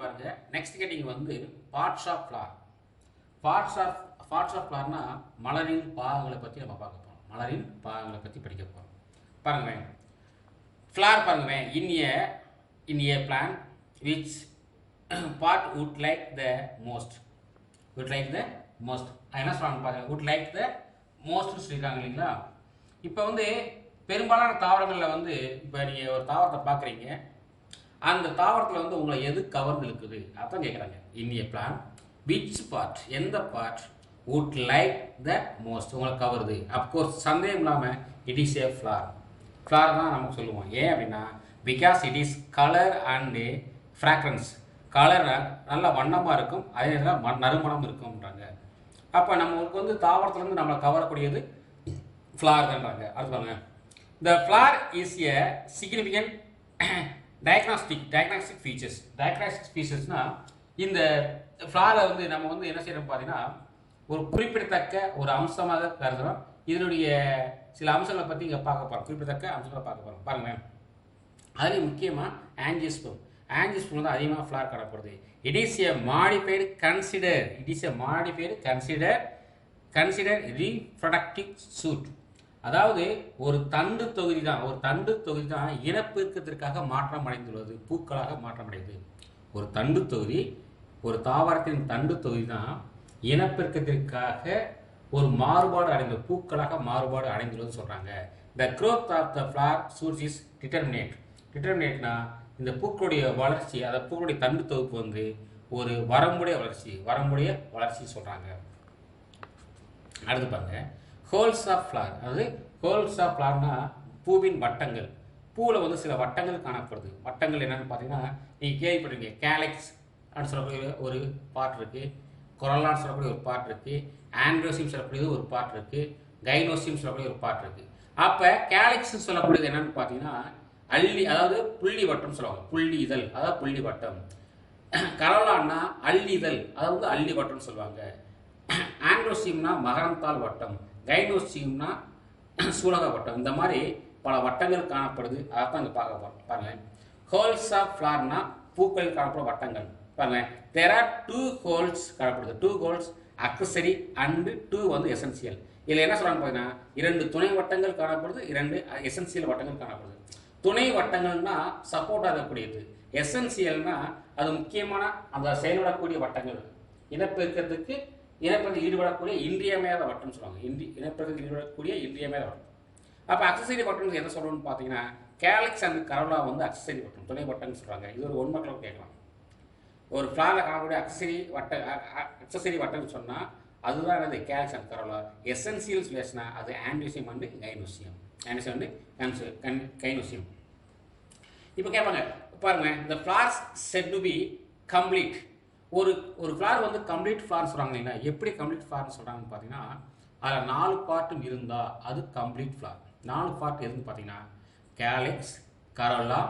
பாருங்க. Next heading வந்து parts of flower. Parts of ஃப்ளார்னா மலரின் பாகங்களை பற்றி நம்ம பார்க்க போகிறோம். மலரின் பாகங்களை பற்றி படிக்க போகிறோம். பாருங்க, ஃப்ளார் பாருங்க. In a plant which part would like the most. என்ன சொல்றாங்க பாருங்க, would like the most சொல்லியிருக்காங்க இல்லைங்களா. இப்போ வந்து பெரும்பாலான தாவரங்களில் வந்து இப்போ நீங்கள் ஒரு தாவரத்தை பார்க்குறீங்க, அந்த தாவரத்தில் வந்து உங்களை எது கவர்ந்து இருக்குது அதான் கேட்குறாங்க. இன் ஏ பிளான் விச் பார்ட், எந்த part would like the most உங்களை கவருது. அப்கோர்ஸ் சந்தேகம் இல்லாமல் இட் இஸ் ஏ ஃப்ளார் தான் நமக்கு சொல்லுவோம். ஏன் அப்படின்னா because it is colour and fragrance. Colour நல்ல வண்ணமாக இருக்கும், அதே நேரத்தில் நறுமணம் இருக்கும்ன்றாங்க. அப்போ நம்மளுக்கு வந்து தாவரத்துலேருந்து நம்மளை கவரக்கூடியது ஃப்ளார் தான்றாங்க. அடுத்து பாருங்க, the flower is a significant diagnostic ஃபீச்சர்ஸ்னா இந்த ஃப்ளாரை வந்து நம்ம வந்து என்ன செய்யறோம் பார்த்தீங்கன்னா ஒரு குறிப்பிடத்தக்க ஒரு அம்சமாக கருதுகிறோம். இதனுடைய சில அம்சங்களை பற்றி இங்கே பார்க்க போகிறோம். குறிப்பிடத்தக்க அம்சங்களை பார்க்க போகிறோம். பாருங்க, அதுலேயும் முக்கியமாக ஆஞ்சியோஸ்பெர்ம் தான் அதிகமாக ஃப்ளார் காணப்படுது. It is a modified consider reproductive shoot. அதாவது ஒரு தண்டு தொகுதி தான் இனப்பெருக்கத்திற்காக மாற்றம் அடைந்துள்ளது, பூக்களாக மாற்றமடைந்தது. ஒரு தாவரத்தின் தண்டு தொகுதி தான் இனப்பெருக்கத்திற்காக ஒரு மாறுபாடு அடைந்த பூக்களாக மாறுபாடு அடைந்துள்ளது சொல்றாங்க. The growth of the flower shoots is டிட்டர்மினேட்னா இந்த பூக்களுடைய வளர்ச்சி, அந்த பூக்களுடைய தண்டு தொகுப்பு வந்து ஒரு வரம்புடைய வளர்ச்சி சொல்றாங்க. அடுத்து பாருங்க, ஹோல்ஸ் ஆஃப் ஃப்ளார். அதாவது ஹோல்ஸ் ஆஃப் ஃப்ளார்னா பூவின் வட்டங்கள். பூவில் வந்து சில வட்டங்கள் காணப்படுது. வட்டங்கள் என்னன்னு பார்த்தீங்கன்னா நீங்கள் கேள்விப்பட்டிருக்கீங்க, கேலக்ஸ் அப்படின்னு சொல்லக்கூடிய ஒரு பார்ட் இருக்குது, கொரலான்னு சொல்லக்கூடிய ஒரு பார்ட் இருக்குது, ஆண்ட்ரோசியம் சொல்லக்கூடியது ஒரு பார்ட் இருக்குது, கைனோசியம் சொல்லக்கூடிய ஒரு பார்ட் இருக்குது. அப்போ கேலக்ஸ் சொல்லக்கூடியது என்னன்னு பார்த்தீங்கன்னா அதாவது புள்ளி வட்டம் சொல்லுவாங்க. புள்ளி இதழ் அதாவது புள்ளி வட்டம். கரோலான்னா அள்ளிதழ் அதாவது அள்ளி வட்டம் சொல்லுவாங்க. ஆண்ட்ரோசியம்னா மகரந்தாள் வட்டம், கைனோசியம்னா சூலக வட்டம். இந்த மாதிரி பல வட்டங்கள் காணப்படுது. அதான் இங்கே பார்க்க போகிறோம். பாருங்க, ஹோல்ஸ் ஆஃப் ஃப்ளார்னா பூக்களில் காணப்படும் வட்டங்கள். பாருங்க, தேர் ஆர் 2 ஹோல்ஸ் காணப்படுது. 2 ஹோல்ஸ் அக்சசரி அண்டு 2 வந்து எசென்சியல். இதில் என்ன சொல்றாங்க பார்த்தீங்கன்னா 2 துணை வட்டங்கள் காணப்படுது, 2 எசென்சியல் வட்டங்கள் காணப்படுது. துணை வட்டங்கள்னா சப்போர்ட்டாக இருக்கக்கூடியது, எசென்சியல்னா அது முக்கியமான அந்த செயல்படக்கூடிய வட்டங்கள். இனப்பெருக்கத்துக்கு ஈடுபடக்கூடிய இன்றியமையாத வட்டம் சொல்லுவாங்க. இனப்பெருக்கத்துக்கு ஈடுபடக்கூடிய இன்றியமையாத வட்டம். அப்போ அக்சசரி வட்டம் எதை சொல்லணும்னு பார்த்தீங்கன்னா கேலக்ஸ் அண்ட் கரோலா வந்து அக்சசரி வட்டம், துணை வட்டம்னு சொல்கிறாங்க. இது ஒரு ஒன்மக்களும் கேட்கலாம். ஒரு ஃப்ளாரில் காணக்கூடிய அக்சசரி வட்டம்னு சொன்னால் அதுதான் என்னது கேலக்ஸ் அண்ட் கரோலா. எசென்சியல் சொல்லியாச்சுன்னா அது ஆண்ட்ரோசியம் அண்டு கைனோசியம். கைனோசியம். இப்போ கேட்பாங்க பாருங்க, இந்த flowers said to be complete. ஒரு ஃப்ளார் வந்து கம்ப்ளீட் ஃப்ளார் சொல்கிறாங்க இல்லைங்களா. எப்படி கம்ப்ளீட் ஃப்ளார்னு சொல்கிறாங்கன்னு பார்த்தீங்கன்னா அதில் 4 பார்ட்டும் இருந்தால் அது கம்ப்ளீட் ஃப்ளார். 4 பார்ட் எதுன்னு பார்த்தீங்கன்னா கேலக்ஸ், கரோலா,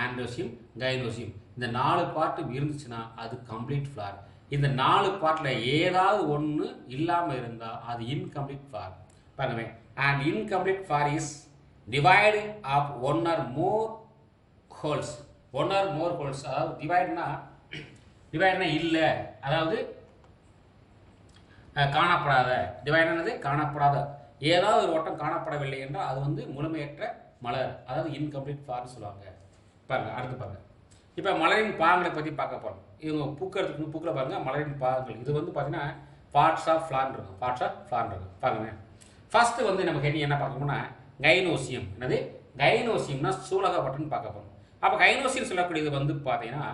ஆண்ட்ரோசியம், கைனோசியம். இந்த 4 பார்ட்டும் இருந்துச்சுன்னா அது கம்ப்ளீட் ஃப்ளார். இந்த 4 பார்ட்டில் ஏதாவது ஒன்று இல்லாமல் இருந்தால் அது இன்கம்ப்ளீட் ஃப்ளார். பாருங்க, and incomplete flower is divided of one or more holes. அதாவது டிவைட்னா இல்லை, அதாவது காணப்படாத ஏதாவது ஒரு வட்டம் காணப்படவில்லை என்றால் அது வந்து முழுமையற்ற மலர், அதாவது இன்கம்ப்ளீட் ஃப்ளார்னு சொல்லுவாங்க. பாருங்க, அடுத்து பாருங்க. இப்போ மலரின் பாகங்களை பற்றி பார்க்க போகிறோம். இவங்க பூக்களை பாருங்க, மலரின் பாகங்கள். இது வந்து பார்த்தீங்கன்னா பார்ட்ஸ் ஆஃப் ஃப்ளார் இருக்கும். பாருங்க, ஃபர்ஸ்ட் வந்து நம்ம ஹெட்டிங் என்ன பார்க்கணும்னா கைனோசியம். என்னது கைனோசியம்னா சூலக வட்டம்னு பார்க்க போகிறோம். அப்போ கைனோசியம் சொல்லக்கூடியது வந்து பார்த்தீங்கன்னா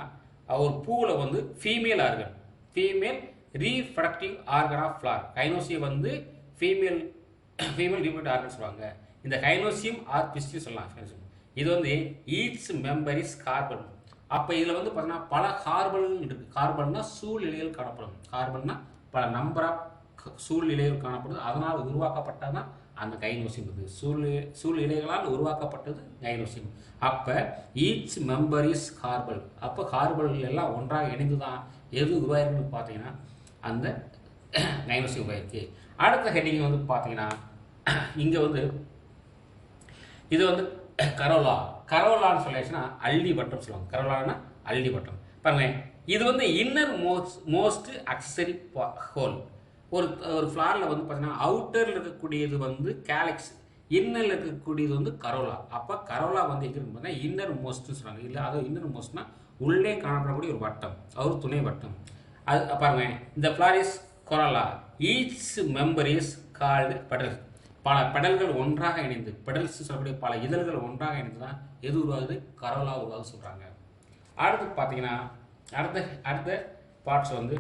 ஒரு பூவில் வந்து female reproductive organ of flower. Gynoecium வந்து ஃபீமேல் ரீப்ரொடக்டிவ் ஆர்கன் சொல்லுவாங்க. இந்த கைனோசியம் ஆர் பிஸ்டில் சொல்லலாம். இது வந்து ஈச் மெம்பர் இஸ் கார்பன். அப்போ இதில் வந்து பார்த்தீங்கன்னா பல கார்பன்கள் இருக்குது. கார்பன்னா சூழ்நிலைகள் காணப்படும். கார்பன்னா பல நம்பர் ஆஃப் சூழ்நிலைகள் காணப்படுது. அதனால் உருவாக்கப்பட்டதான் அந்த கைனோசியம் இருக்குது. சூழ்நிலைகளால் உருவாக்கப்பட்டது கைனோசியம். அப்போ ஈச் மெம்பர் இஸ் கார்பன். அப்போ கார்பன்கள் எல்லாம் ஒன்றாக இணைந்து தான் எது உருவாயிருக்குன்னு பார்த்தீங்கன்னா அந்த கைனோசியம் உருவாயிருக்கு. அடுத்த ஹெட்டிங் வந்து பார்த்தீங்கன்னா இங்கே வந்து இது வந்து கரோலான்னு சொல்லியாச்சுன்னா அள்ளி வட்டம் சொல்லுவாங்க. கரோலான்னா அள்ளி வட்டம். பாருங்க, இது வந்து இன்னர் மோஸ்ட் அக்சசரி ஹோல். ஒரு ஒரு ஃப்ளாரில் வந்து பார்த்தீங்கன்னா அவுட்டரில் இருக்கக்கூடியது வந்து கேலக்ஸ், இன்னரில் இருக்கக்கூடியது வந்து கரோலா. அப்போ கரோலா வந்து எங்கே இருக்கு பார்த்தீங்கன்னா இன்னர் மோஸ்ட்னு சொல்கிறாங்க. இல்லை அதாவது இன்னர் மோஸ்ட்னா உள்ளே காணப்படக்கூடிய ஒரு வட்டம், ஒரு துணை வட்டம். அது பாருங்க, இந்த flower is corolla. Each member is called petal. பல பெடல்கள் ஒன்றாக இணைந்து, பெடல்ஸ் சொல்லக்கூடிய பல இதழ்கள் ஒன்றாக இணைந்து தான் எது உருவாகுது, கரோலா உருவாகுது சொல்கிறாங்க. அடுத்து பார்த்தீங்கன்னா அடுத்த பார்ட்ஸ் வந்து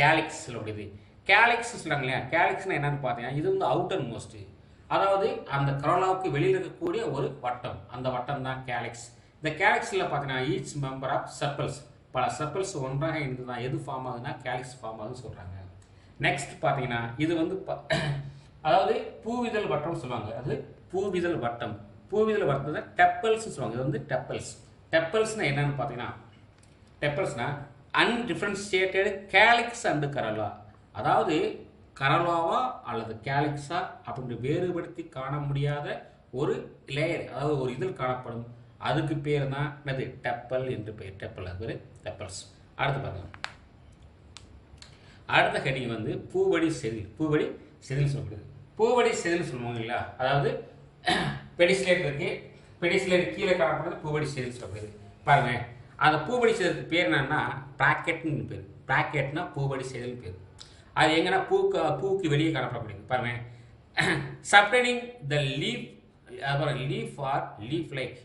கேலிக்ஸ் சொல்லக்கூடியது. கேலிக்ஸ் சொல்கிறாங்க இல்லையா, கேலிக்ஸ்னா என்னன்னு பார்த்தீங்கன்னா இது வந்து அவுட்டர் மோஸ்ட், அதாவது அந்த கரோலாவுக்கு வெளியில் இருக்கக்கூடிய ஒரு வட்டம், அந்த வட்டம் தான் கேலிக்ஸ். இந்த கேலிக்ஸில் பார்த்தீங்கன்னா ஈச் மெம்பர் ஆஃப் செப்பல்ஸ், பல செப்பல்ஸ் ஒன்றாக இணைந்து தான் எது ஃபார்ம் ஆகுதுன்னா கேலிக்ஸ் ஃபார்ம் ஆகுதுன்னு சொல்கிறாங்க. நெக்ஸ்ட் பார்த்தீங்கன்னா இது வந்து அதாவது பூவிதழ் வட்டம் சொல்லுவாங்க. அது பூவிதழ் வட்டம். பூவிதழ் வட்டத்தை டெப்பல்ஸ் சொல்லுவாங்க. இது வந்து டெப்பல்ஸ். டெப்பல்ஸ்னா என்னன்னு பார்த்தீங்கன்னா, டெப்பல்ஸ்னா அன்டிஃபரன்ஷியேட்டட் கேலிக்ஸ் அண்ட் கரோலா. அதாவது கரோலாவா அல்லது கேலிக்ஸா அப்படின்னு வேறுபடுத்தி காண முடியாத ஒரு லேயர், அதாவது ஒரு இதழ் காணப்படும். அதுக்கு பேர் தான் என்னது, டெப்பல் என்று பெயர். டெப்பல், அது பேர் டெப்பல்ஸ். அடுத்து பாருங்க, அடுத்த ஹெட்டிங் வந்து பூவடி செதில். பூவடி செதில் சொல்லப்படுது. பூவடி செதில் சொல்லுவாங்க இல்லையா, அதாவது பெடிசிலேட் இருக்கு, பெடிசிலேட் கீழே காணப்படுறது பூவடி செதில் சொல்லப்படுது. பாருங்க, அந்த பூவடி செதிலுக்கு பேர் என்னன்னா பிராக்கெட்னு பேர். பிராக்கெட்னா பூவடி செதில் பேர். அது எங்கன்னா பூக்கு வெளியே காணப்படக்கூடியது. பாருங்க, சப்டைனிங் த லீஃப், அப்புறம் லீஃப் ஆர் லீஃப் லைக்.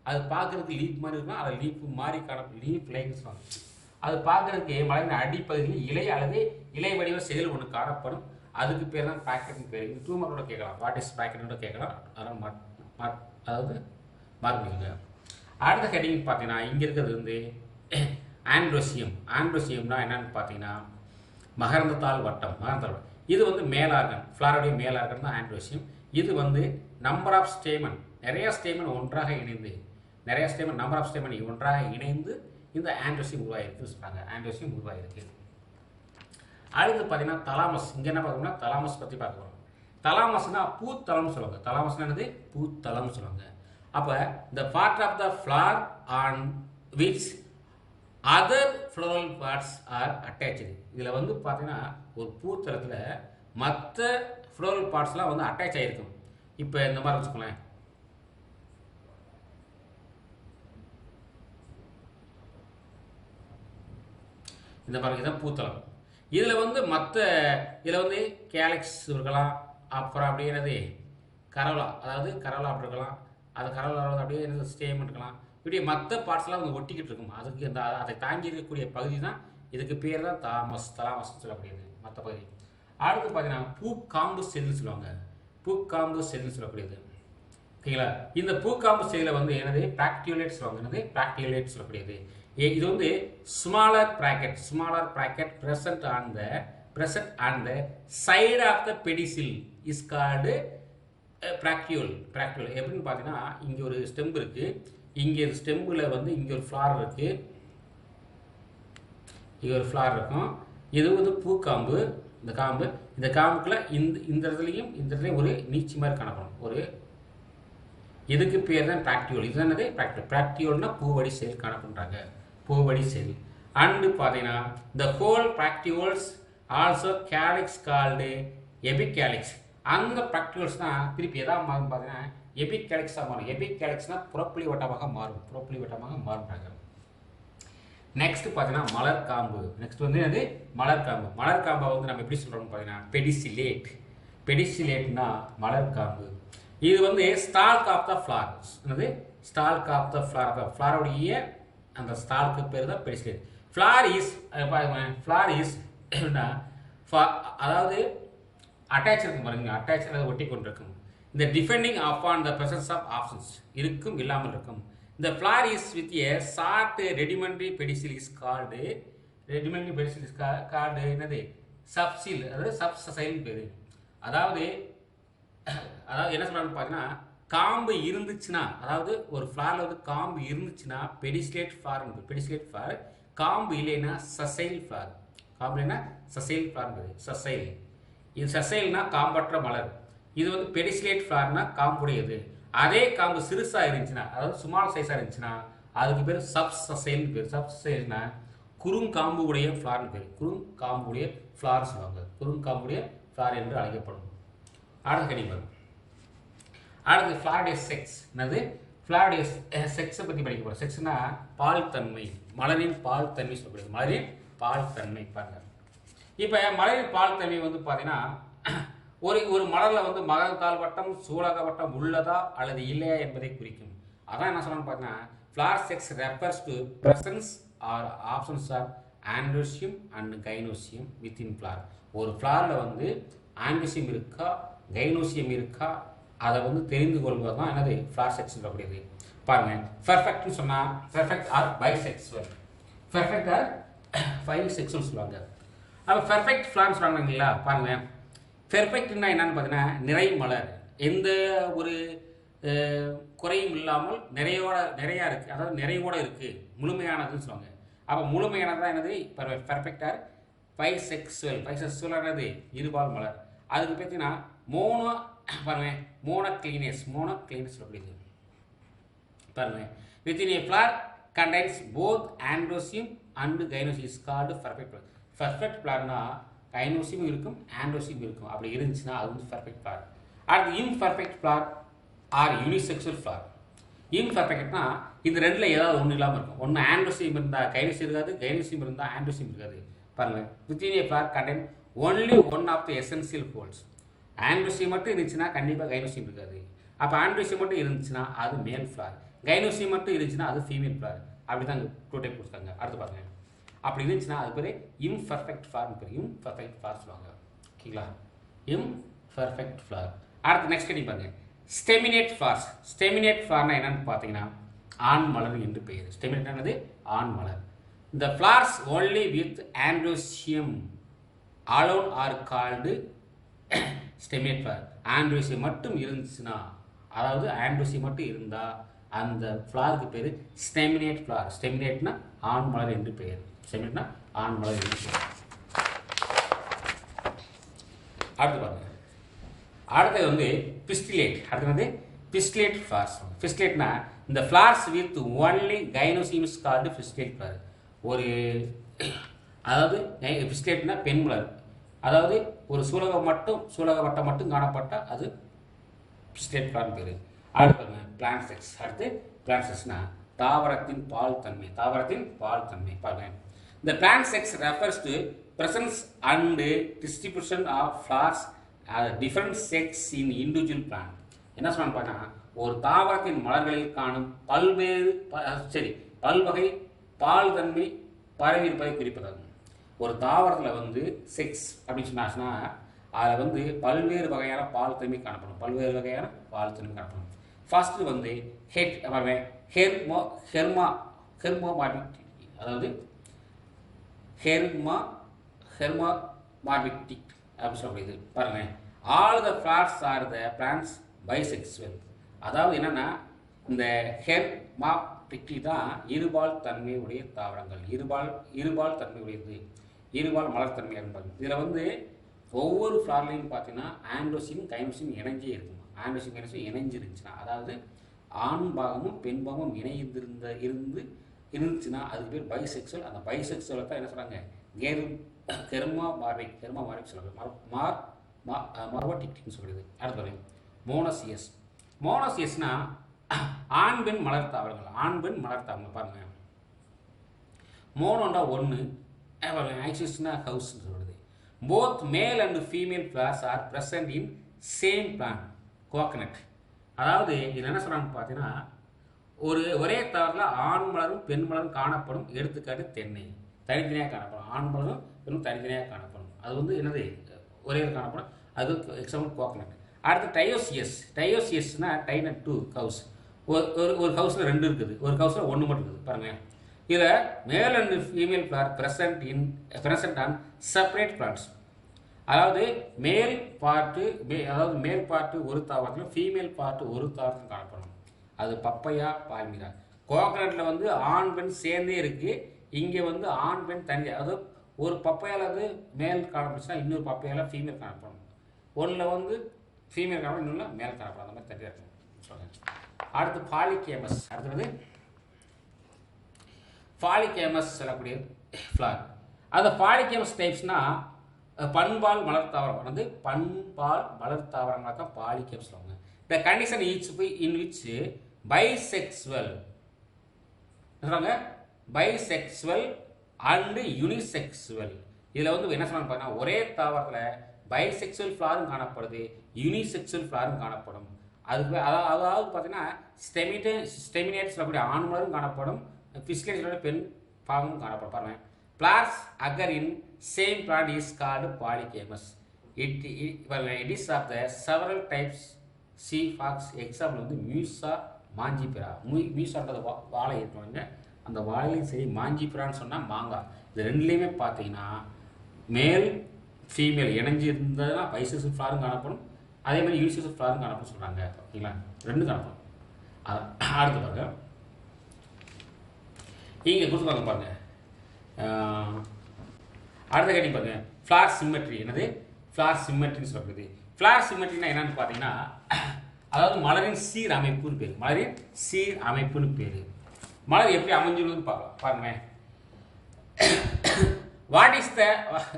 அது பார்க்கறதுக்கு லீஃப் மாதிரி இருக்கும், அது லீஃப் மாதிரி காணப்படும், லீஃப் லைக்னு சொல்லுவாங்க. அது பார்க்கறதுக்கு மலையின் அடிப்பகுதியில் இலை அல்லது இலை வடிவ செதில் ஒன்று காணப்படும். அதுக்கு பேர் தான் பிராக்கெட்னு பேர். இது 2 மார்க்கோட கேட்கலாம், வாட் இஸ் பிராக்கெட்னு கேட்கலாம். அதனால் அதாவது மார்க் பண்ணிக்கோங்க. அடுத்த ஹெட்டிங் பார்த்தீங்கன்னா இங்கே இருக்கிறது வந்து ஆண்ட்ரோசியம். ஆண்ட்ரோசியம்னா என்னன்னு பார்த்தீங்கன்னா மகரந்தத்தாள் வட்டம். மகரந்தாள் இது வந்து மேலார்கன், ஃப்ளாரோடைய மேலார்கன் தான் ஆண்ட்ரோசியம். இது வந்து நம்பர் ஆஃப் ஸ்டேமன், நிறைய ஸ்டேமன் ஒன்றாக இணைந்து, நிறைய ஸ்டேமன், நம்பர் ஆஃப் ஸ்டேமன் ஒன்றாக இணைந்து இந்த ஆண்ட்ரோசியம் உருவாகிருக்கு சொல்கிறாங்க. ஆண்ட்ரோசியம் உருவாகிருக்கு. அடுத்து பார்த்தீங்கன்னா தலாமஸ். இங்கே என்ன பார்க்கணும்னா தலாமஸ் பற்றி பார்க்க போகிறோம். தலாமஸ்னா பூத்தளம்னு சொல்லுவாங்க. தலாமஸ்னா என்னது, பூத்தளம்னு சொல்லுவாங்க. அப்போ இந்த part of the flower on which other floral parts are attach. இதில் வந்து பார்த்தீங்கன்னா ஒரு பூத்தளத்தில் மற்ற ஃப்ளோரல் பார்ட்ஸ்லாம் வந்து அட்டாச் ஆகிருக்கும். இப்போ இந்த மாதிரி வச்சுக்கோங்களேன், இந்த மாதிரி இதுதான் பூத்தளம். இதில் வந்து மற்ற இதில் வந்து கேலக்ஸ் இருக்கலாம், அப்புறம் அப்படியே என்னது கரோலா, அதாவது கரோலா அப்படி இருக்கலாம், அது கரோலாவில் அப்படியே என்னது ஸ்டேம் இருக்கலாம். இப்படி மற்ற பார்ட்ஸ்லாம் வந்து ஒட்டிக்கிட்டு இருக்கும். அதுக்கு இந்த அதை தாங்கி இருக்கக்கூடிய பகுதி தான், இதுக்கு பேர் தான் தலாமஸ்ன்னு சொல்லக்கூடியது, மற்ற பகுதி. அடுத்து பார்த்தீங்கன்னா பூக்காம்பு செதில் சொல்லுவாங்க. பூக்காம்பு செதில் சொல்லக்கூடியது, ஓகேங்களா. இந்த பூக்காம்பு செதிலை வந்து என்னது பிராக்டியோலேட் சொல்லுவாங்க. என்னது பிராக்டியோலேட் சொல்லக்கூடியது. இது வந்து smaller bracket present on the side of the pedicel is called பிராக்டியோல். எப்படின்னு பார்த்தீங்கன்னா இங்கே ஒரு ஸ்டெம் இருக்கு, இங்கே ஸ்டெம்பில் வந்து இங்கே ஒரு ஃப்ளார் இருக்கு, இங்கே ஒரு ஃப்ளார் இருக்கும். இது வந்து பூக்காம்பு. இந்த காம்புக்குள்ள இந்த இடத்துலையும் இந்த இடத்துலையும் ஒரு நீச்சி மாதிரி காணப்படும். ஒரு இதுக்கு பேர் தான் பிராக்டியோல். இது என்னது பிராக்டியோல்னா பூவடி செதில் காணப்படுறாங்க, பூவடி செதில். அண்டு பார்த்தீங்கன்னா the whole bracteoles also calyx called epicalyx. அந்த பிராக்டியோல்ஸ் தான் திருப்பி எதாவது மாறும் பார்த்தீங்கன்னா எபிகேலிக்ஸாக மாறும். எபிகேலிக்ஸ்னா புறப்புளி வட்டமாக மாறும். நெக்ஸ்ட் பார்த்தீங்கன்னா மலர்காம்பு. நெக்ஸ்ட் வந்து அது மலர்காம்பு. மலர்காம்பை வந்து நம்ம எப்படி சொல்கிறோம்னு பார்த்தீங்கன்னா பெடிசிலேட்னா மலர்காம்பு. இது வந்து ஸ்டால்க் ஆஃப் த ஃப்ளார். என்னது ஸ்டால்க் ஆஃப் த ஃப்ளாரோடைய அந்த ஸ்டால்க்கு பேர் தான் பெடிசிலேட். ஃப்ளார் இஸ் அதாவது அட்டாச் இருக்கும் பாருங்க, அட்டாச் ஒட்டி கொண்டிருக்கும். இந்த depending upon the presence of options இருக்கும், இல்லாமல் இருக்கும். இந்த flower is with a short rudimentary pedicel is called என்னது சப்சில், அதாவது சப்சைல் பேர். அதாவது என்ன சொல்றாங்கன்னு பார்த்தீங்கன்னா காம்பு இருந்துச்சுன்னா, அதாவது ஒரு ஃப்ளாரில் வந்து காம்பு இருந்துச்சுன்னா பெடிசிலேட் ஃப்ளார், காம்பு இல்லைன்னா சசைல் ஃப்ளார். காம்பு இல்லைன்னா சசைல் ஃப்ளார். சசைல், இது சசைல்னா காம்பற்ற மலர். இது வந்து பெடிசிலேட் ஃப்ளார்னா காம்புடையது. அதே காம்பு சிறுசாக இருந்துச்சுன்னா, அதாவது ஸ்மால் சைஸாக இருந்துச்சுன்னா அதுக்கு பேர் சப்சசைல்னு பேர். சப்சசைல்னா குறுங்காம்பு உடைய ஃப்ளார்னு பேர். குறுங்காம்பு உடைய ஃப்ளார் சொல்லுவாங்க. குறுங்காம்புடைய ஃப்ளார் என்று அழைக்கப்படும். அடுத்த கடி வரும். அடுத்து ஃப்ளார்டைய செக்ஸ். என்னது? ஃப்ளார்டைய செக்ஸை பற்றி படிக்க போகிறோம். செக்ஸ்னா பால் தன்மை, மலரின் பால் தன்மை சொல்லப்படுது. மலரின் பால் தன்மை பாருங்க. இப்போ மலரின் பால் தன்மை வந்து பார்த்தீங்கன்னா ஒரு மலரில் வந்து மகரத்தாள் வட்டம் சூலக வட்டம் உள்ளதா அல்லது இல்லையா என்பதை குறிக்கும். அதான் என்ன சொல்லணும்னு பார்த்தீங்கன்னா flower sex refers to presence or absence of androecium and gynoecium within flower. ஒரு ஃப்ளாரில் வந்து ஆண்ட்ரோசியம் இருக்கா கைனோசியம் இருக்கா அதை வந்து தெரிந்து கொள்வது தான் என்னது ஃப்ளார் செக்ஸ் சொல்லக்கூடியது. பாருங்க, பெர்ஃபெக்ட்னு சொன்னால் perfect or bisexual. Perfect or bisexual சொல்லுவாங்க. அப்போ பெர்ஃபெக்ட் ஃப்ளார்னு சொல்கிறாங்க இல்லைங்களா? பாருங்க, பெர்ஃபெக்ட்னா என்னன்னு பார்த்தீங்கன்னா நிறை மலர், எந்த ஒரு குறையும் இல்லாமல் நிறையா இருக்குது, அதாவது நிறைவோடு இருக்குது, முழுமையானதுன்னு சொல்லுவாங்க. அப்போ முழுமையானதான் என்னது பெர்ஃபெக்ட் ஆர் பைசெக்சுவல். பைசெக்சுவலானது இருபால் மலர். அதுக்கு பார்த்தீங்கன்னா பாருங்க மோனோக்ளீனஸ் சொல்லக்கூடியது. பாருங்க, within a flower contains both androecium and gynoecium is called perfect flower. Perfect flowerனா கைனோசியம் இருக்கும் ஆண்ட்ரோசியம் இருக்கும். அப்படி இருந்துச்சுன்னா அது வந்து பெர்ஃபெக்ட் ஃப்ளார். அடுத்து imperfect flower or unisexual flower. இம்பெர்ஃபெக்ட்னா இந்த ரெண்டில் ஏதாவது ஒன்று இல்லாமல் இருக்கும். ஒன்று ஆண்ட்ரோசியம் இருந்தால் கைனோசியம் இருக்காது, கைனோசியம் இருந்தால் ஆண்ட்ரோசியம் இருக்காது. பாருங்க, within a flower contain only one of the essential whorls. Androecium மட்டும் இருந்துச்சுன்னா கண்டிப்பாக கைனோசியம் இருக்காது. அப்போ ஆண்ட்ரோசியம் மட்டும் இருந்துச்சுன்னா அது மேல் ஃப்ளார், கைனோசியம் மட்டும் இருந்துச்சுன்னா அது ஃபீமேல் ஃப்ளார். அப்படி தான் டூ டைப் கொடுத்தாங்க. அடுத்து பாருங்க, அப்படி இருந்துச்சுன்னா அது பேர் இம்பெர்ஃபெக்ட் ஃப்ளார்னு பேர். இம்பெர்ஃபெக்ட் ஃப்ளார் சொல்லுவாங்க. ஓகேங்களா? Imperfect flower. அடுத்து நெக்ஸ்ட் கட்டி பாருங்க, ஸ்டெமினேட் ஃப்ளார்ஸ். ஸ்டெமினேட் ஃப்ளார்னா என்னன்னு பார்த்தீங்கன்னா ஆண் மலர் என்று பெயர். ஸ்டெமினேட் ஆனது ஆண் மலர். இந்த flowers only with androecium alone are called staminate flower. Androecium மட்டும் இருந்துச்சுன்னா, அதாவது ஆண்ட்ரோசியம் மட்டும் இருந்தால் அந்த ஃப்ளாருக்கு பேர் ஸ்டெமினேட் ஃப்ளார். ஸ்டெமினேட்னா ஆண் மலர் என்று பெயர். ஸ்டெமினேட்னா ஆண் மலர் என்று பெயர். அடுத்து பாருங்க, அடுத்தது வந்து பிஸ்டிலேட். அடுத்து வந்து பிஸ்டிலேட் ஃப்ளார்ஸ். பிஸ்டிலேட்னா இந்த flowers with only gynoecium is called pistillate flower. ஒரு அதாவது பிஸ்டிலேட்னா பெண் மலர், அதாவது ஒரு சூலக வட்டம் மட்டும் காணப்பட்டால் அது பிஸ்டிலேட் ஃப்ளார்னு பேர். அடுத்து பிளான்ட் செக்ஸ். அடுத்து பிளான்ட் செக்ஸ்னா தாவரத்தின் பால் தன்மை. தாவரத்தின் பால் தன்மை பாருங்க. இந்த plant sex refers to presence and distribution of flowers different sex in individual plant. என்ன சொன்னான்னு பார்த்தா ஒரு தாவரத்தின் மலர்களில் காணும் பல்வகை பால் தன்மை பரவி இருப்பதை குறிப்பதாகும். ஒரு தாவரத்தில் வந்து செக்ஸ் அப்படின்னு சொன்னாச்சுன்னா அதில் வந்து பல்வேறு வகையான பால் தன்மை காணப்படும். பல்வேறு வகையான பால் தன்மை காணப்படும். ஃபர்ஸ்ட் வந்து ஹெர்மாமார்பிக், அதாவது ஹெர்மாமார்பிக் அப்படின்னு சொல்லக்கூடியது. பாருங்க, all the flowers R the plants bisexual. அதாவது என்னன்னா இந்த ஹெர்மாபிக் தான் இருபால் தன்மை உடைய தாவரங்கள். இருபால் தன்மை உடையது, இருபால் மலர் தன்மை என்பது. இதில் வந்து ஒவ்வொரு ஃப்ளார்லையும் பார்த்தீங்கன்னா ஆண்ட்ரோசியம் கைனோசியம் இணைஞ்சே இருக்கும். ஆண்ட்ரோசியம் கைனோசியம் இணைஞ்சிருந்துச்சுன்னா, அதாவது ஆண் பாகமும் பெண் பாகமும் இருந்துச்சுன்னா அதுக்கு பேர் பைசெக்சுவல். அந்த பைசெக்சுவலை தான் என்ன சொல்கிறாங்க ஹெர்மாமார்பிக் சொல்லுவாங்க. மார்வாட்டிக்னு சொல்கிறது. அடுத்து மோனோசியஸ். மோனோசியஸ்னா ஆண் பெண் மலர் தாவரங்கள். ஆண் பெண் மலர் தாவரங்கள். பாருங்க, மோனோண்டா ஒன்று, ஆக்சிஸ்னா ஹவுஸ்ன்னு சொல்கிறது. போத் மேல் and female flowers R present in same plant. Coconut. அதாவது இதில் என்ன சொல்கிறான்னு பார்த்தீங்கன்னா ஒரே தாவரத்தில் ஆண் மலரும் பெண் மலரும் காணப்படும். எடுத்துக்காட்டு தென்னை தனித்தனியாக காணப்படும். ஆண் மலரும் பெண்ணும் தனித்தனியாக காணப்படும். அது வந்து என்னது ஒரே காணப்படும். அது எக்ஸாம்பிள் கோகனட். அடுத்து டையோசியஸ். டையோசியஸ்னா டைனட் டூ ஹவுஸ். ஒரு ஹவுஸில் ரெண்டு இருக்குது, ஒரு ஹவுஸில் ஒன்று மட்டும் இருக்குது. பாருங்கள், இதில் male and female flower present on separate plants. அதாவது மேல் பார்ட்டு ஒரு தாவரத்தில், ஃபீமேல் பார்ட்டு ஒரு தாவரத்தில் காணப்படும். அது பப்பையா பால்மீரா. கோகனட்டில் வந்து ஆண் பெண் சேர்ந்தே இருக்குது. இங்கே வந்து ஆண் பெண் தனி, அதாவது ஒரு பப்பையால் அது மேல் காணப்படுச்சுன்னா இன்னொரு பப்பையால் ஃபீமேல் காணப்படும். ஒன்றில் வந்து ஃபீமேல் காணப்படும், இன்னொன்று மேல் காணப்படும். அந்த மாதிரி தனியாக இருக்கும் சொல்லுங்கள். அடுத்து பாலிகேமஸ். அடுத்தது பாலிகேமஸ் சொல்லக்கூடிய ஃப்ளார். அந்த பாலிகேமஸ் டைப்ஸ்னா பண்பால் மலர் தாவரம் வந்து பண்பால் மலர் தாவரங்களை தான் பாலிகேமஸ் சொல்லுவாங்க. The condition in which bisexual சொல்கிறாங்க, பைசெக்சுவல் அண்டு யூனிசெக்சுவல். இதில் வந்து என்ன சொல்கிறாங்க பார்த்தீங்கன்னா, ஒரே தாவரத்தில் பைசெக்சுவல் ஃப்ளாரும் காணப்படுது, யூனிசெக்சுவல் ஃப்ளாரும் காணப்படும். அதுக்கு அதாவது பார்த்தீங்கன்னா ஸ்டெமினேட் சொல்லக்கூடிய ஆண் மலரும் காணப்படும், பிஸ்கேட் சொல்லக்கூடிய பெண் பாகமும் காணப்படும். பாருங்கள், flowers occur in same plant is called polygamous. It is of the several types சி ஃபாக்ஸ். எக்ஸாம்பிள் வந்து மியூசா மாஞ்சிபிரா. மியூசான்றது வாழை இருக்கணுங்க, அந்த வாழையும் சரி, மாஞ்சிபிரான்னு சொன்னால் மாங்காய். இது ரெண்டுலேயுமே பார்த்தீங்கன்னா மேல் ஃபீமேல் இணைஞ்சு இருந்ததுன்னா பைசெக்சுவல் ஃப்ளாரும் காணப்படும், அதே மாதிரி யூனிசெக்சுவல் ஃப்ளாரும் காணப்படும் சொல்கிறாங்க. ஓகேங்களா, ரெண்டும் காணப்படும். அடுத்து பாருங்க, இங்கே கொடுத்துருவாங்க பாருங்க. அடுத்த கேட்டிங் பாருங்க, ஃப்ளார் சிம்மெட்ரி. என்னது ஃப்ளார் சிம்மெட்ரின்னு சொல்லப்படுது. ஃப்ளார் சிம்மெட்ரினா என்னன்னு பார்த்தீங்கன்னா, அதாவது மலரின் சீர் அமைப்புன்னு பேர். மலரின் சீர் அமைப்புன்னு பேர். மலர் எப்படி அமைஞ்சுள்ளதுன்னு பார்க்கலாம். பாருங்க, what is the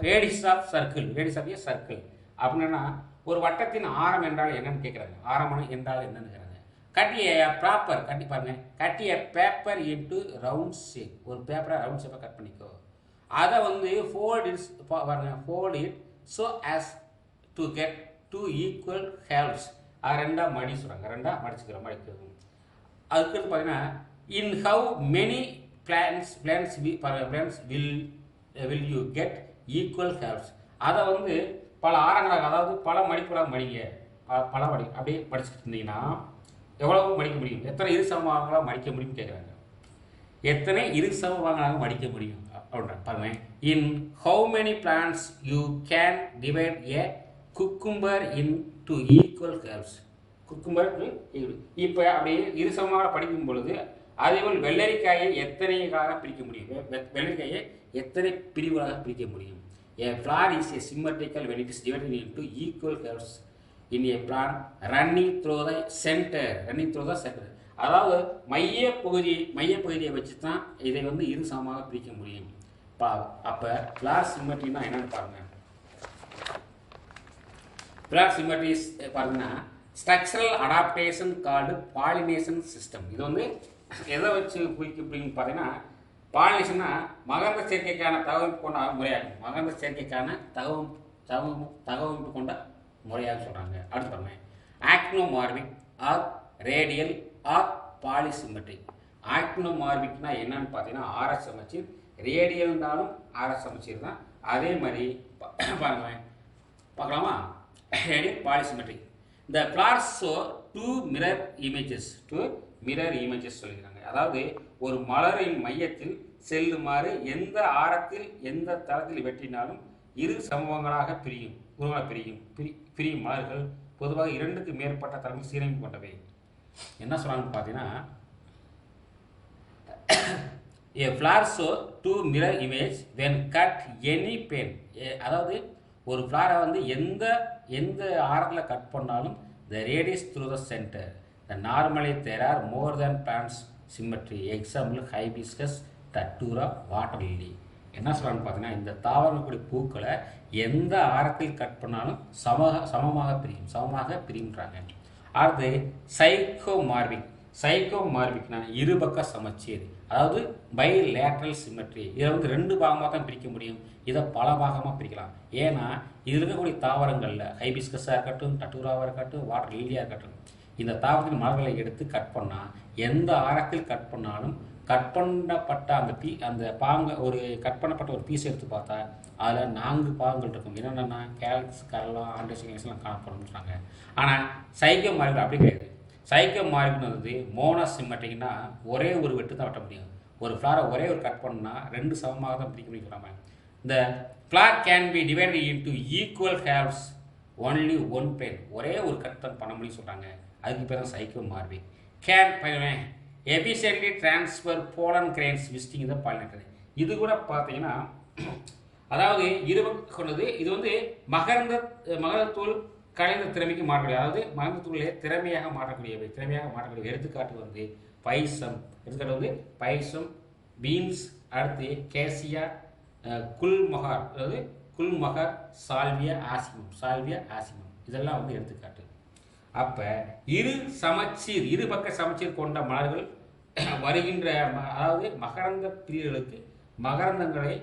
radius of circle? Radius of a circle அப்படின்னா ஒரு வட்டத்தின் ஆரம் என்றால் என்னன்னு கேட்குறாங்க. ஆரம் என்றால் என்னன்னு கேட்குறாங்க. கட்டிய ப்ராப்பர் கட்டி பாருங்க, கட்டிய பேப்பர் இன்ட்டு ரவுண்ட் ஷேப். ஒரு பேப்பரை ரவுண்ட் ஷேப்பை கட் பண்ணிக்கோ, அதை வந்து fold it so as to get two equal halves. அது ரெண்டாக மடி சொல்கிறாங்க, ரெண்டாக மடிக்கிறது. அதுக்கு பார்த்தீங்கன்னா, in how many planes will you get equal halves. அதை வந்து பல ஆரங்களாக, அதாவது பல மடிப்புகளாக மடிங்க. பல மடி அப்படியே மடிச்சுட்டு இருந்தீங்கன்னா எவ்வளவு மடிக்க முடியும்? எத்தனை இரு சமமாக மடிக்க முடியும்னு கேட்குறாங்க. எத்தனை இரு சமமாக மடிக்க முடியும் அப்படின்ற பாருங்க. In how many plans you can divide A cucumber in to equal Hales. Cucumber இப்போ அப்படியே இரு சமமாக படிக்கும் பொழுது அதேபோல் வெள்ளரிக்காயை எத்தனையாக பிரிக்க முடியும்? வெள்ளரிக்காயை எத்தனை பிரிவுகளாக பிரிக்க முடியும்? A flower is a symmetrical when it is divided into equal halves in a plant running through the center. அதாவது மையப்பகுதியை வச்சு தான் இதை வந்து இரு சமமாக பிரிக்க முடியும். அப்போ ஃப்ளார் சிம்மெட்ரினா என்னன்னு பாருங்க. ஃப்ளார் சிம்மெட்ரி பாருங்கன்னா structural adaptation called pollination system. இது வந்து எதை வச்சு பிடிக்கும் பார்த்தீங்கன்னா, பாலினேஷன்னா மகரந்த சேர்க்கைக்கான தகவமைப்பு கொண்ட முறையாகும். மகரந்த சேர்க்கைக்கான தகவமைப்பு கொண்ட முறையாக சொல்கிறாங்க. அடுத்து பாருங்க, ஆக்டினோமார்பிக் ஆர் ரேடியல் ஆர் பாலிசிமெட்ரிக். ஆக்டினோமார்பிக்னா என்னன்னு பார்த்தீங்கன்னா ஆர்எஸ் சமச்சீர், ரேடியல்னாலும் ஆர்எஸ் சமச்சீர் தான். அதே மாதிரி பாருங்க, பார்க்கலாமா? Radial polysymmetric. இந்த flowers show two mirror images சொல்லியிருக்காங்க. அதாவது ஒரு மலரின் மையத்தில் செல்லுமாறு எந்த ஆரத்தில் எந்த தளத்தில் வெட்டினாலும் இரு சமூகங்களாக பிரியும் மலர்கள் பொதுவாக 2க்கு மேற்பட்ட தளங்கள் சீரமைப்பு கொண்டவை. என்ன சொல்றாங்கன்னு பார்த்தீங்கன்னா, a flower show two mirror image when cut any plane. அதாவது ஒரு ஃப்ளாரை வந்து எந்த ஆரத்தில் கட் பண்ணாலும் the radius through the center. The normally there are more than plants symmetry. Example hibiscus, datura, water lily. என்ன சொல்றான்னு பார்த்தீங்கன்னா, இந்த தாவரக்கூடிய பூக்களை எந்த ஆரத்தில் கட் பண்ணாலும் சமமாக பிரியும்ன்றாங்க. அடுத்து சைக்கோமார்பிக்னா இருபக்க சமச்சீர், அதாவது பைலேட்ரல் சிமெட்ரி. இதை வந்து 2 பாகமாக தான் பிரிக்க முடியும், இதை பல பாகமாக பிரிக்கலாம். ஏன்னா இதில் இருக்கக்கூடிய தாவரங்களில் ஹைபிஸ்கஸாக இருக்கட்டும், டட்டூராவாக இருக்கட்டும், வாட்டர் லீலியாக இருக்கட்டும், இந்த தாவரத்தின் மலர்களை எடுத்து கட் பண்ணால் எந்த ஆரத்தில் கட் பண்ணாலும் கட் பண்ணப்பட்ட அந்த ஒரு கட் பண்ணப்பட்ட ஒரு பீஸ் எடுத்து பார்த்தா அதில் 4 பாகங்கள் இருக்கும். என்னென்னா கேலக்ஸ், கரலாம், ஆண்டர்ஸ்லாம் காணப்படும்ன்றாங்க. ஆனால் சைக்கோமார்பிக் அப்படி கிடையாது. சைக்கோமார்பிக்னது மோனோசிமெட்ரிக்னா ஒரே ஒரு வெட்டு தான் வெட்ட முடியும். ஒரு ஃப்ளாரை ஒரே ஒரு கட் பண்ணால் 2 சமமாக தான் பிரிக்க முடியும் சொல்லாமல். இந்த flower can be divided into equal halves only one plane. ஒரே ஒரு கட் தான் பண்ண முடியும் சொல்கிறாங்க. அதுக்கு பேர் தான் சைக்கோமார்பிக். கேன் பண்ணுவேன் efficiently transfer pollen grains visiting the pollinator. இது கூட பார்த்தீங்கன்னா, அதாவது இருபக்கம் கொண்டது. இது வந்து மகரந்தத்தூள் கலைந்த திறமைக்கு மாற்றக்கூடிய, அதாவது மகரந்தத்தூளை திறமையாக மாற்றக்கூடியவை. எடுத்துக்காட்டு வந்து பைசம், பீன்ஸ், அடுத்து கேசியா, குல்மொஹர், அதாவது குல்மொஹர், சால்வியா ஆசிமம் இதெல்லாம் வந்து எடுத்துக்காட்டு. அப்போ இரு பக்க சமச்சீர் கொண்ட மலர்கள் வருகின்ற அதாவது மகரந்த பிரியர்களுக்கு மகரந்தங்களை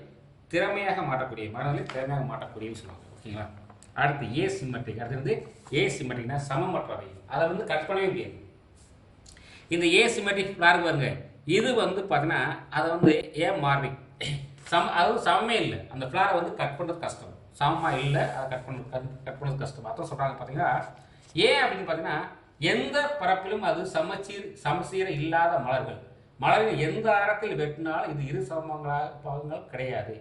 திறமையாக மாட்டக்கூடியன்னு சொல்லுவாங்க. ஓகேங்களா? அடுத்து ஏசிமெட்ரிக். அடுத்து வந்து ஏசிமெட்ரிக்னா சமமற்றவை. அதை வந்து கட் பண்ணவே முடியாது. இந்த ஏசிமெட்ரிக் ஃப்ளார் பாருங்க, இது வந்து பார்த்தீங்கன்னா அதை வந்து மார்பிக் அதாவது சமமே இல்லை. அந்த ஃப்ளாரை வந்து கட் பண்ணுறது கஷ்டம். சமமாக இல்லை, அதை கட் பண்ணுறது கஷ்டம். அதான் சொல்கிறாங்க பார்த்தீங்கன்னா. ஏன் அப்படின்னு பார்த்தீங்கன்னா, எந்த பரப்பிலும் அது சமசீர இல்லாத மலர்கள் எந்த அறத்தில் வெட்டினாலும் இது இரு பாகங்கள் கிடையாது.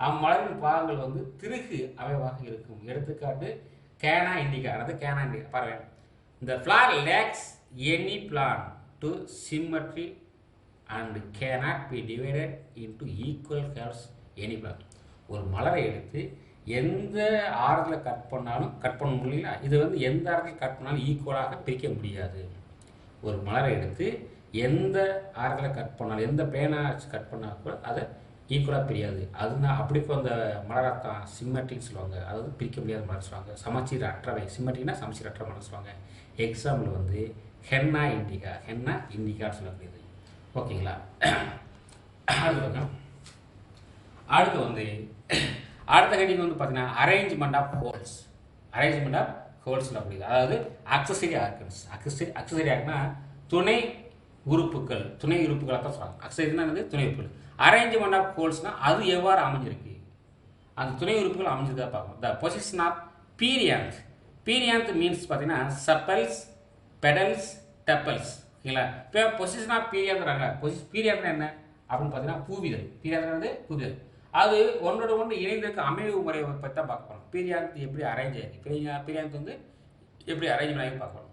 அம்மலரின் பாகங்கள் வந்து திருகு அமைவாக இருக்கும். எடுத்துக்காட்டு கேனா இண்டிகா. பாருங்க, இந்த flower lacks any plane to symmetry and cannot be divided into equal halves any plant. ஒரு மலரை எடுத்து எந்த ஆரத்தில் கட் பண்ண முடியல. இது வந்து எந்த ஆரத்தில் கட் பண்ணாலும் ஈக்குவலாக பிரிக்க முடியாது. ஒரு மலரை எடுத்து எந்த ஆரத்தில் கட் பண்ணாலும், எந்த பேனா கட் பண்ணால் கூட அதை ஈக்குவலாக பிரியாது. அதுதான் அப்படி அந்த மலரைத்தான் சிமெட்ரின்னு சொல்லுவாங்க. அதாவது பிரிக்க முடியாத மலர் சொல்லுவாங்க. சமச்சீர் அற்றவை. சிமெட்ரிக்னா சமச்சீர் அற்ற மலர் சொல்லுவாங்க. எக்ஸாம்பிள் வந்து ஹென்னா இண்டிகா சொல்லக்கூடியது. ஓகேங்களா? அடுத்து வந்து அடுத்த ஹெட்டிங் வந்து பார்த்தீங்கன்னா அரேஞ்ச்மெண்ட் ஆஃப் ஹோல்ஸ் சொல்லக்கூடியது. அதாவது அக்சசரி ஆர்கன்ஸ். அக்சசரி ஆர்க்னா துணை உறுப்புகளை தான் சொல்லுவாங்க. அக்சசரினா வந்து துணை உறுப்புகள். அரேஞ்ச்மெண்ட் ஆஃப் ஹோல்ஸ்னால் அது எவ்வாறு அமைஞ்சிருக்கு, அந்த துணை உறுப்புகள் அமைஞ்சிருக்கா பார்க்கணும். The position of perianth means பார்த்தீங்கன்னா சப்பல்ஸ், பெடல்ஸ், டெப்பல்ஸ். ஓகேங்களா? இப்போ பொசிஷன் ஆஃப் பீரியாந்துறாங்க. பீரியாந்த்னா என்ன அப்படின்னு பார்த்தீங்கன்னா பூவிதழ். அது ஒன்றோட ஒன்று இணைந்திருக்க அமைவு முறையை பற்றி தான் பார்க்க போகிறோம். பீரியாந்த் எப்படி அரேஞ்ச் ஆகிருக்கு, பீரியாந்த் வந்து எப்படி அரேஞ்ச் ஆகி பார்க்கணும்.